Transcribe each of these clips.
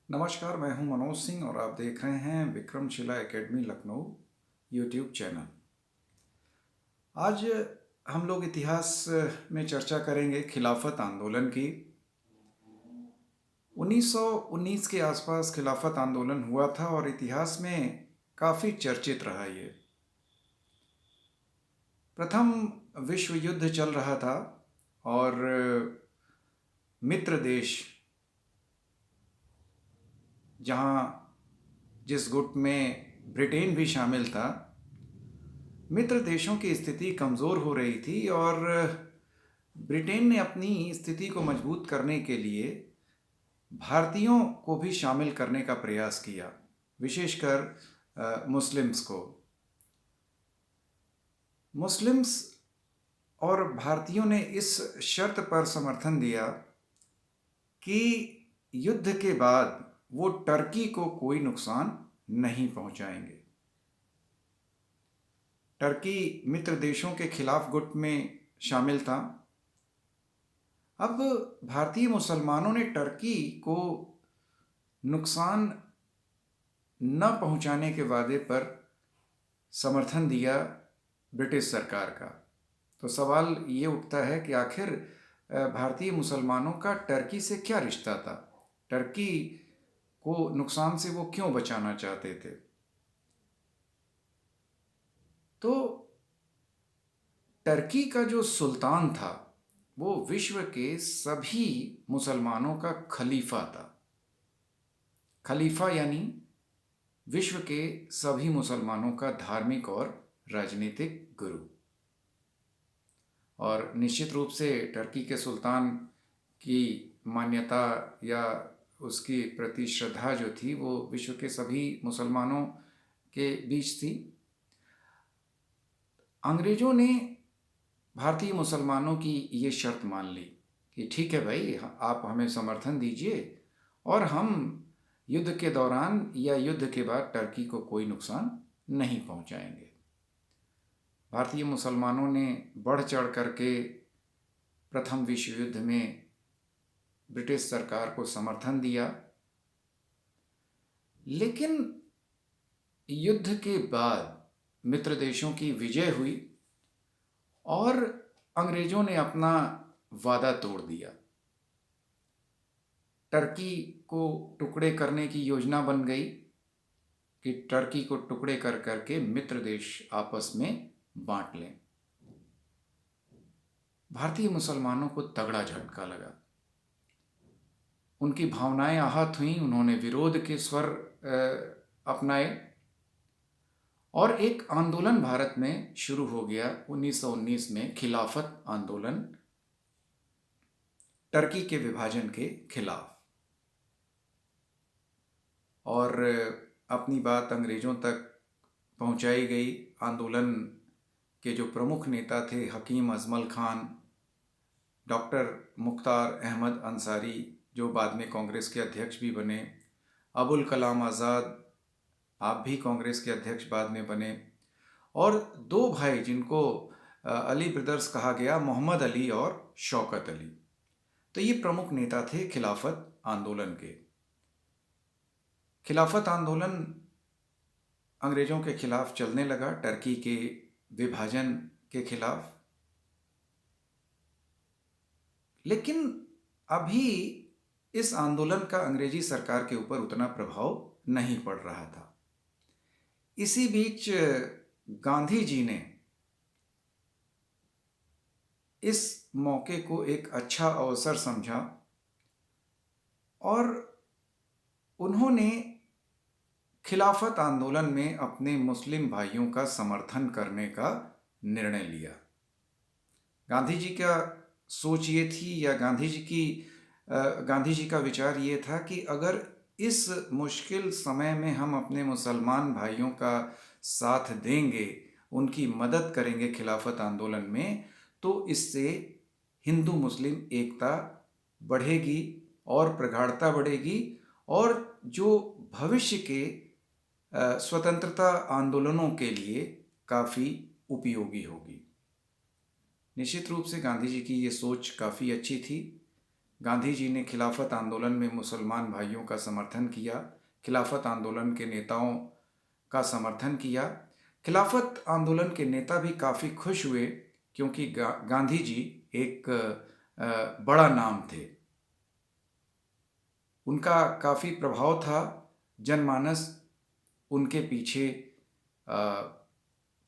नमस्कार, मैं हूं मनोज सिंह और आप देख रहे हैं Vikramshila academy Lucknow YouTube channel. आज हम लोग इतिहास में चर्चा करेंगे खिलाफत आंदोलन की। 1919 के आसपास खिलाफत आंदोलन हुआ था और इतिहास में काफ़ी चर्चित रहा ये। प्रथम विश्व युद्ध चल रहा था और मित्र देश जहाँ जिस गुट में ब्रिटेन भी शामिल था, मित्र देशों की स्थिति कमज़ोर हो रही थी और ब्रिटेन ने अपनी स्थिति को मजबूत करने के लिए भारतीयों को भी शामिल करने का प्रयास किया, विशेषकर मुस्लिम्स को। मुस्लिम्स और भारतीयों ने इस शर्त पर समर्थन दिया कि युद्ध के बाद वो टर्की को कोई नुकसान नहीं पहुंचाएंगे। टर्की मित्र देशों के खिलाफ गुट में शामिल था। अब भारतीय मुसलमानों ने टर्की को नुकसान न पहुंचाने के वादे पर समर्थन दिया ब्रिटिश सरकार का। तो सवाल ये उठता है कि आखिर भारतीय मुसलमानों का टर्की से क्या रिश्ता था? टर्की को नुकसान से वो क्यों बचाना चाहते थे? तो टर्की का जो सुल्तान था वो विश्व के सभी मुसलमानों का खलीफा था। खलीफा यानी विश्व के सभी मुसलमानों का धार्मिक और राजनीतिक गुरु। और निश्चित रूप से टर्की के सुल्तान की मान्यता या उसकी प्रति श्रद्धा जो थी वो विश्व के सभी मुसलमानों के बीच थी। अंग्रेज़ों ने भारतीय मुसलमानों की ये शर्त मान ली कि ठीक है भाई, आप हमें समर्थन दीजिए और हम युद्ध के दौरान या युद्ध के बाद टर्की को कोई नुकसान नहीं पहुंचाएंगे। भारतीय मुसलमानों ने बढ़ चढ़ करके प्रथम विश्व युद्ध में ब्रिटिश सरकार को समर्थन दिया, लेकिन युद्ध के बाद मित्र देशों की विजय हुई और अंग्रेज़ों ने अपना वादा तोड़ दिया। टर्की को टुकड़े करने की योजना बन गई कि टर्की को टुकड़े कर करके मित्र देश आपस में बांट लें। भारतीय मुसलमानों को तगड़ा झटका लगा, उनकी भावनाएं आहत हुईं, उन्होंने विरोध के स्वर अपनाए और एक आंदोलन भारत में शुरू हो गया 1919 में, खिलाफत आंदोलन, टर्की के विभाजन के खिलाफ। और अपनी बात अंग्रेज़ों तक पहुंचाई गई। आंदोलन के जो प्रमुख नेता थे हकीम अजमल खान, डॉक्टर मुख्तार अहमद अंसारी जो बाद में कांग्रेस के अध्यक्ष भी बने, अबुल कलाम आज़ाद, आप भी कांग्रेस के अध्यक्ष बाद में बने, और दो भाई जिनको अली ब्रदर्स कहा गया, मोहम्मद अली और शौकत अली। तो ये प्रमुख नेता थे खिलाफत आंदोलन के। खिलाफत आंदोलन अंग्रेज़ों के खिलाफ चलने लगा, टर्की के विभाजन के खिलाफ। लेकिन अभी इस आंदोलन का अंग्रेजी सरकार के ऊपर उतना प्रभाव नहीं पड़ रहा था। इसी बीच गांधी जी ने इस मौके को एक अच्छा अवसर समझा और उन्होंने खिलाफत आंदोलन में अपने मुस्लिम भाइयों का समर्थन करने का निर्णय लिया। गांधी जी का सोच ये थी, या गांधी जी का विचार ये था कि अगर इस मुश्किल समय में हम अपने मुसलमान भाइयों का साथ देंगे, उनकी मदद करेंगे खिलाफत आंदोलन में, तो इससे हिंदू मुस्लिम एकता बढ़ेगी और प्रगाढ़ता बढ़ेगी और जो भविष्य के स्वतंत्रता आंदोलनों के लिए काफ़ी उपयोगी होगी। निश्चित रूप से गांधी जी की ये सोच काफ़ी अच्छी थी। गांधी जी ने खिलाफत आंदोलन में मुसलमान भाइयों का समर्थन किया, खिलाफत आंदोलन के नेताओं का समर्थन किया। खिलाफत आंदोलन के नेता भी काफ़ी खुश हुए क्योंकि गांधी जी एक बड़ा नाम थे, उनका काफ़ी प्रभाव था, जनमानस उनके पीछे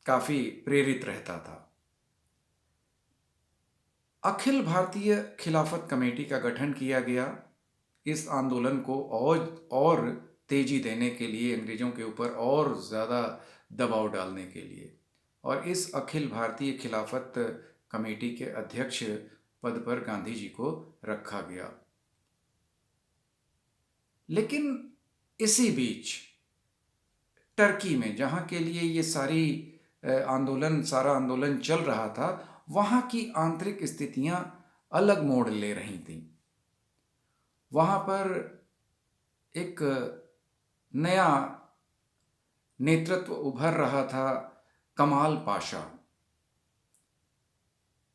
काफ़ी प्रेरित रहता था। अखिल भारतीय खिलाफत कमेटी का गठन किया गया इस आंदोलन को और तेजी देने के लिए, अंग्रेज़ों के ऊपर और ज़्यादा दबाव डालने के लिए, और इस अखिल भारतीय खिलाफत कमेटी के अध्यक्ष पद पर गांधी जी को रखा गया। लेकिन इसी बीच टर्की में, जहाँ के लिए ये सारा आंदोलन चल रहा था, वहाँ की आंतरिक स्थितियाँ अलग मोड़ ले रही थीं। वहाँ पर एक नया नेतृत्व उभर रहा था, कमाल पाशा।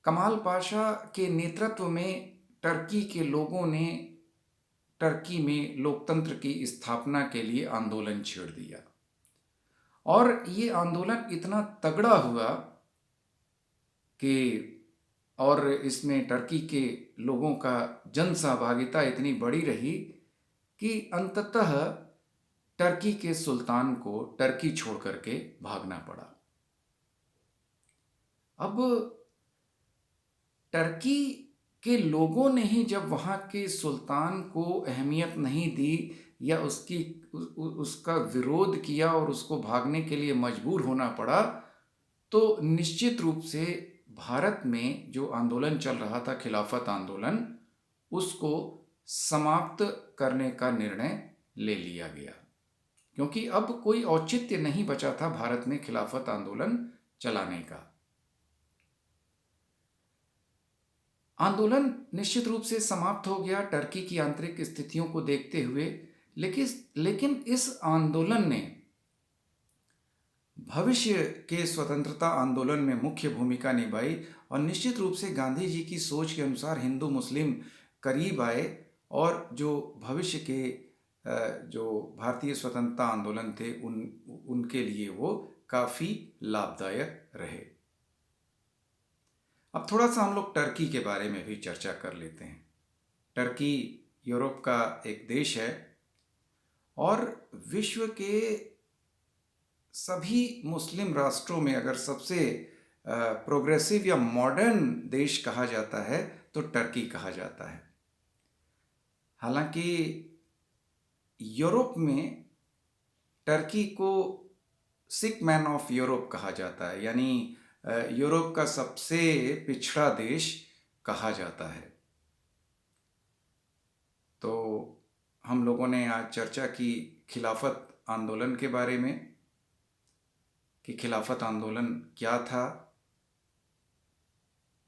कमाल पाशा के नेतृत्व में टर्की के लोगों ने टर्की में लोकतंत्र की स्थापना के लिए आंदोलन छेड़ दिया, और ये आंदोलन इतना तगड़ा हुआ कि और इसमें टर्की के लोगों का जन सहभागिता इतनी बड़ी रही कि अंततः टर्की के सुल्तान को टर्की छोड़ करके भागना पड़ा। अब टर्की के लोगों ने ही जब वहाँ के सुल्तान को अहमियत नहीं दी या उसका विरोध किया और उसको भागने के लिए मजबूर होना पड़ा, तो निश्चित रूप से भारत में जो आंदोलन चल रहा था, खिलाफत आंदोलन, उसको समाप्त करने का निर्णय ले लिया गया, क्योंकि अब कोई औचित्य नहीं बचा था भारत में खिलाफत आंदोलन चलाने का। आंदोलन निश्चित रूप से समाप्त हो गया टर्की की आंतरिक स्थितियों को देखते हुए, लेकिन इस आंदोलन ने भविष्य के स्वतंत्रता आंदोलन में मुख्य भूमिका निभाई, और निश्चित रूप से गांधी जी की सोच के अनुसार हिंदू मुस्लिम करीब आए, और जो भविष्य के जो भारतीय स्वतंत्रता आंदोलन थे उनके लिए वो काफ़ी लाभदायक रहे। अब थोड़ा सा हम लोग टर्की के बारे में भी चर्चा कर लेते हैं। टर्की यूरोप का एक देश है, और विश्व के सभी मुस्लिम राष्ट्रों में अगर सबसे प्रोग्रेसिव या मॉडर्न देश कहा जाता है तो टर्की कहा जाता है। हालांकि यूरोप में टर्की को सिक मैन ऑफ यूरोप कहा जाता है, यानी यूरोप का सबसे पिछड़ा देश कहा जाता है। तो हम लोगों ने आज चर्चा की खिलाफत आंदोलन के बारे में कि खिलाफत आंदोलन क्या था,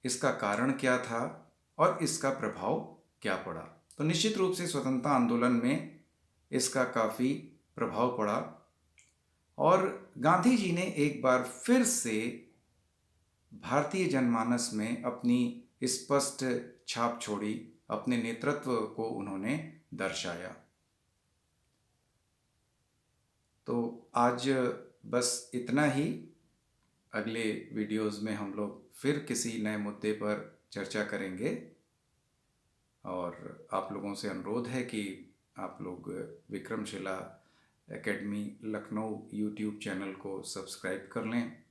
इसका कारण क्या था, और इसका प्रभाव क्या पड़ा। तो निश्चित रूप से स्वतंत्रता आंदोलन में इसका काफ़ी प्रभाव पड़ा, और गांधी जी ने एक बार फिर से भारतीय जनमानस में अपनी स्पष्ट छाप छोड़ी, अपने नेतृत्व को उन्होंने दर्शाया। तो आज बस इतना ही। अगले वीडियोज़ में हम लोग फिर किसी नए मुद्दे पर चर्चा करेंगे, और आप लोगों से अनुरोध है कि आप लोग Vikramshila academy Lucknow YouTube channel को सब्सक्राइब कर लें,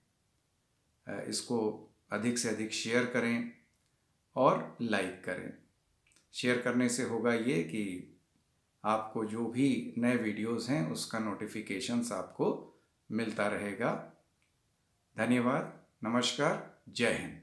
इसको अधिक से अधिक शेयर करें और लाइक करें। शेयर करने से होगा ये कि आपको जो भी नए वीडियोज़ हैं उसका नोटिफिकेशंस आपको मिलता रहेगा। धन्यवाद, नमस्कार, जय हिंद।